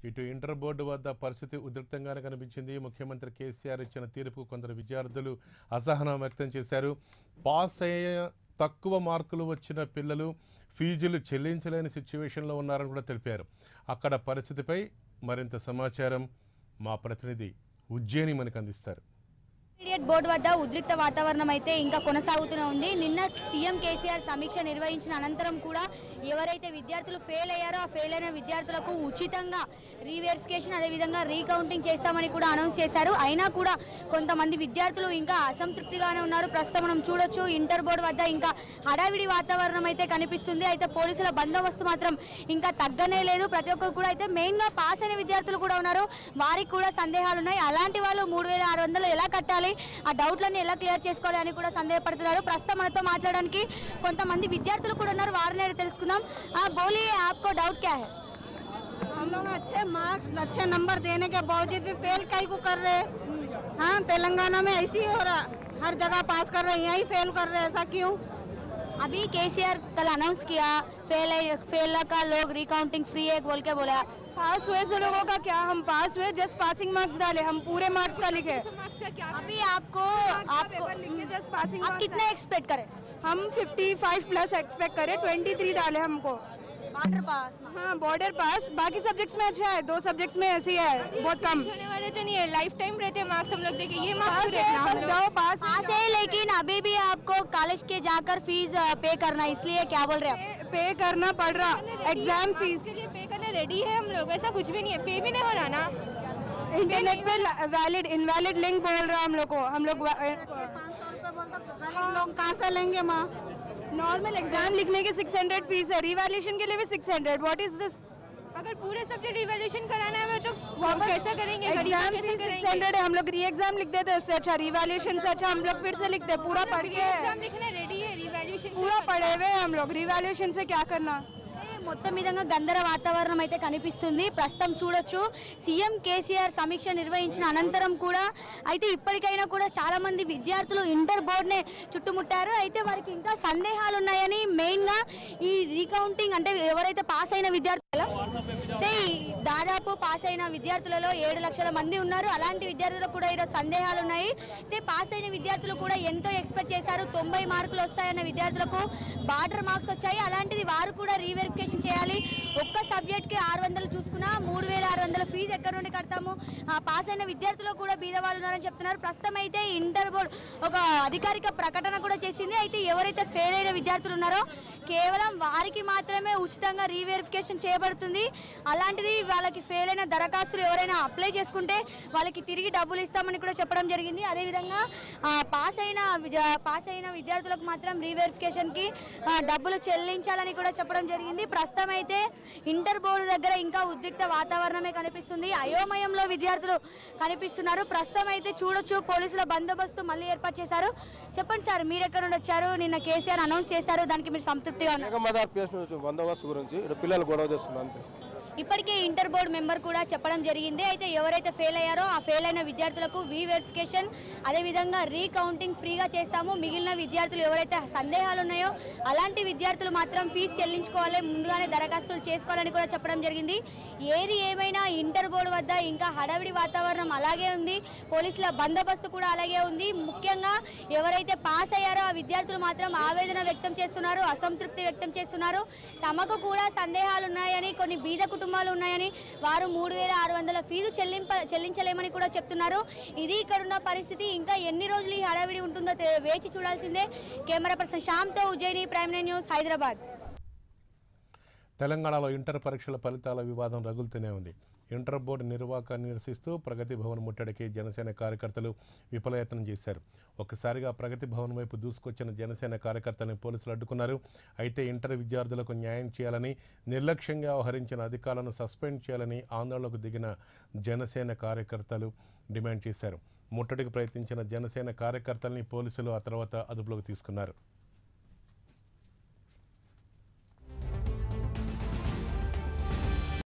ఇటు inter board వద్ద పరిస్థితి ఉద్రిక్తంగానే కనిపించింది. ముఖ్యమంత్రి కేసీఆర్ ఇచ్చిన తీర్పుకు కొందరు విద్యార్థులు అసహనం వ్యక్తం చేశారు. పాస్ అయిన తక్కువ మార్కులు వచ్చిన పిల్లలు ఫీజులు చెల్లించలేని సిచ్యువేషన్లో ఉన్నారని కూడా తెలిపారు. అక్కడ పరిస్థితిపై మరింత సమాచారం మా ప్రతినిధి ఉజ్జయిని మనకు అందిస్తారు. ఇంటర్మీడియట్ బోర్డు వద్ద ఉద్రిక్త వాతావరణం అయితే ఇంకా కొనసాగుతూనే ఉంది. నిన్న సీఎం కేసీఆర్ సమీక్ష నిర్వహించిన అనంతరం కూడా ఎవరైతే విద్యార్థులు ఫెయిల్ అయ్యారో ఆ ఫెయిల్ అయిన విద్యార్థులకు ఉచితంగా రీవెరిఫికేషన్ అదేవిధంగా రీకౌంటింగ్ చేస్తామని కూడా అనౌన్స్ చేశారు. అయినా కూడా కొంతమంది విద్యార్థులు ఇంకా అసంతృప్తిగానే ఉన్నారు. ప్రస్తుతం మనం చూడొచ్చు ఇంటర్ బోర్డు వద్ద ఇంకా హడావిడి వాతావరణం అయితే కనిపిస్తుంది. అయితే పోలీసుల బందోబస్తు మాత్రం ఇంకా తగ్గనే లేదు. ప్రతి ఒక్కరు కూడా అయితే మెయిన్గా పాస్ అయిన విద్యార్థులు కూడా ఉన్నారు. వారికి కూడా సందేహాలు ఉన్నాయి. అలాంటి వాళ్ళు 3600 ఎలా కట్టాలి, ఆ డౌట్లన్నీ ఎలా క్లియర్ చేసుకోవాలి అని కూడా సందేహపడుతున్నారు. ప్రస్తుతం మనతో మాట్లాడడానికి కొంతమంది విద్యార్థులు కూడా ఉన్నారు. వారిని తెలుసుకుందాం. बोलिए आपको डाउट क्या है? हम लोग अच्छे मार्क्स अच्छे नंबर देने के बावजूद भी फेल कई को कर रहे हैं। हाँ, तेलंगाना में ऐसे ही हो रहा, हर जगह पास कर रहे हैं, यहीं फेल कर रहे हैं, ऐसा क्यों? अभी केसीआर कल अनाउंस किया फेल का लोग रिकाउंटिंग फ्री है बोल के बोला। पास हुए से लोगों का क्या, हम पास हुए, जस्ट पासिंग मार्क्स डाले, हम पूरे मार्क्स का लिखे। मार्क्स का क्या अभी आपको जस्ट पासिंग आप कितना एक्सपेक्ट करें? हम 55 प्लस एक्सपेक्ट करें, 23 डाले हमको। बॉर्डर पास? हाँ, बॉर्डर पास। बाकी सब्जेक्ट्स में अच्छा है, 2 सब्जेक्ट्स में ऐसे ही है, बहुत कम होने वाले तो नहीं है। लाइफ टाइम रहते हैं मार्क्स, हम लोग देखे ये मार्क्स रखना हम लोग जाओ पास है, लेकिन अभी भी आपको कॉलेज के जाकर फीस पे करना, इसलिए क्या बोल रहे हैं आप? पे करना पड़ रहा, एग्जाम फीस के लिए पे करने रेडी है हम लोग। ऐसा कुछ भी नहीं है, पे भी नहीं हो रहा ना। इंटरनेट पे वैलिड इनवैलिड लिंक बोल रहा है हम लोग को। हम लोग 500 रुपये बोलते हम लोग कहाँ से लेंगे माँ? नॉर्मल एग्जाम लिखने की 600 फीस है, रिवैल्यूएशन के लिए भी 600। What is this? अगर पूरे सब्जेक्ट रिवैल्यूएशन कराना है तो वो कैसे करेंगे? एग्जाम कैसे करेंगे? 600 है, हम लोग री एग्जाम लिख देते हैं, उससे अच्छा रिवैल्यूएशन से अच्छा हम लोग फिर से लिखते हैं। पूरा पढ़ के एग्जाम लिखने रेडी है, रिवैल्यूएशन पूरा पढ़े हुए हम लोग, रिवैल्यूएशन से क्या करना? మొత్తం విధంగా గందర వాతావరణం అయితే కనిపిస్తుంది. ప్రస్తుతం చూడొచ్చు సీఎం కేసీఆర్ సమీక్ష నిర్వహించిన అనంతరం కూడా అయితే ఇప్పటికైనా కూడా చాలా మంది విద్యార్థులు ఇంటర్ బోర్డునే చుట్టుముట్టారు. అయితే వారికి ఇంకా సందేహాలు ఉన్నాయని మెయిన్గా ఈ రీకౌంటింగ్ అంటే ఎవరైతే పాస్ అయిన విద్యార్థులు అయితే దాదాపు పాస్ అయిన విద్యార్థులలో 7 లక్షల మంది ఉన్నారు. అలాంటి విద్యార్థులకు కూడా ఈరోజు సందేహాలు ఉన్నాయి. అయితే పాస్ అయిన విద్యార్థులు కూడా ఎంతో ఎక్స్పెక్ట్ చేశారు. 90 మార్కులు వస్తాయన్న విద్యార్థులకు బార్డర్ మార్క్స్ వచ్చాయి. అలాంటిది వారు కూడా రీవెరిఫికేషన్ చేయాలి. ఒక్క సబ్జెక్ట్కి 600 చూసుకున్నా 3600 ఫీజు ఎక్కడ నుండి కడతాము? పాస్ అయిన విద్యార్థులు కూడా బీదవాళ్ళు ఉన్నారని చెప్తున్నారు. ప్రస్తుతం అయితే ఇంటర్ బోర్డు ఒక అధికారిక ప్రకటన కూడా చేసింది. అయితే ఎవరైతే ఫెయిల్ అయిన విద్యార్థులు ఉన్నారో కేవలం వారికి మాత్రమే ఉచితంగా రీవెరిఫికేషన్ చేయబడుతుంది. అలాంటిది వాళ్ళకి ఫెయిల్ అయిన దరఖాస్తులు ఎవరైనా అప్లై చేసుకుంటే వాళ్ళకి తిరిగి డబ్బులు ఇస్తామని కూడా చెప్పడం జరిగింది. అదేవిధంగా పాస్ అయిన విద్యార్థులకు మాత్రం రీవెరిఫికేషన్కి డబ్బులు చెల్లించాలని కూడా చెప్పడం జరిగింది. ప్రస్తుతం అయితే ఇంటర్ బోర్డు దగ్గర ఇంకా ఉద్రిక్త వాతావరణమే కనిపిస్తుంది. అయోమయంలో విద్యార్థులు కనిపిస్తున్నారు. ప్రస్తుతం అయితే చూడొచ్చు పోలీసుల బందోబస్తు మళ్ళీ ఏర్పాటు చేశారు. చెప్పండి సార్, మీరు ఎక్కడ నుండి వచ్చారు? నిన్న కేసీఆర్ అనౌన్స్ చేశారు, దానికి మీరు సంతృప్తిగా ఉన్నారు? బందోబస్తు గురించి పిల్లలు గొడవ చేస్తున్నారు అంతే. ఇప్పటికే ఇంటర్ బోర్డు మెంబర్ కూడా చెప్పడం జరిగింది. అయితే ఎవరైతే ఫెయిల్ అయ్యారో ఆ ఫెయిల్ అయిన విద్యార్థులకు రీవెరిఫికేషన్ అదేవిధంగా రీకౌంటింగ్ ఫ్రీగా చేస్తాము. మిగిలిన విద్యార్థులు ఎవరైతే సందేహాలు ఉన్నాయో అలాంటి విద్యార్థులు మాత్రం ఫీజు చెల్లించుకోవాలి, ముందుగానే దరఖాస్తులు చేసుకోవాలని కూడా చెప్పడం జరిగింది. ఏది ఏమైనా ఇంటర్ బోర్డు వద్ద ఇంకా హడావిడి వాతావరణం అలాగే ఉంది. పోలీసుల బందోబస్తు కూడా అలాగే ఉంది. ముఖ్యంగా ఎవరైతే పాస్ అయ్యారో ఆ విద్యార్థులు మాత్రం ఆవేదన వ్యక్తం చేస్తున్నారు, అసంతృప్తి వ్యక్తం చేస్తున్నారు. తమకు కూడా సందేహాలు ఉన్నాయని, కొన్ని బీద కుటుంబాలు ఉన్నాయని, వారు 3600 ఫీజు చెల్లించలేమని కూడా చెప్తున్నారు. ఇది ఇక్కడున్న పరిస్థితి. ఇంకా ఎన్ని రోజులు ఈ హడావిడి ఉంటుందో వేచి చూడాల్సిందే. కెమెరా పర్సన్ శ్యామ్తో Ujjaini, Prime Nine News, Hyderabad. తెలంగాణలో ఇంటర్ పరీక్షల ఫలితాల వివాదం రగులుతూనే ఉంది. ఇంటర్ బోర్డు నిర్వాకాన్ని నిరసిస్తూ ప్రగతి భవన్ ముట్టడికి జనసేన కార్యకర్తలు విఫలయత్నం చేశారు. ఒక్కసారిగా ప్రగతి భవన్ వైపు దూసుకొచ్చిన జనసేన కార్యకర్తలను పోలీసులు అడ్డుకున్నారు. అయితే ఇంటర్ విద్యార్థులకు న్యాయం చేయాలని, నిర్లక్ష్యంగా వ్యవహరించిన అధికారులను సస్పెండ్ చేయాలని ఆందోళనకు దిగిన జనసేన కార్యకర్తలు డిమాండ్ చేశారు. ముట్టడికి ప్రయత్నించిన జనసేన కార్యకర్తల్ని పోలీసులు ఆ తర్వాత అదుపులోకి తీసుకున్నారు.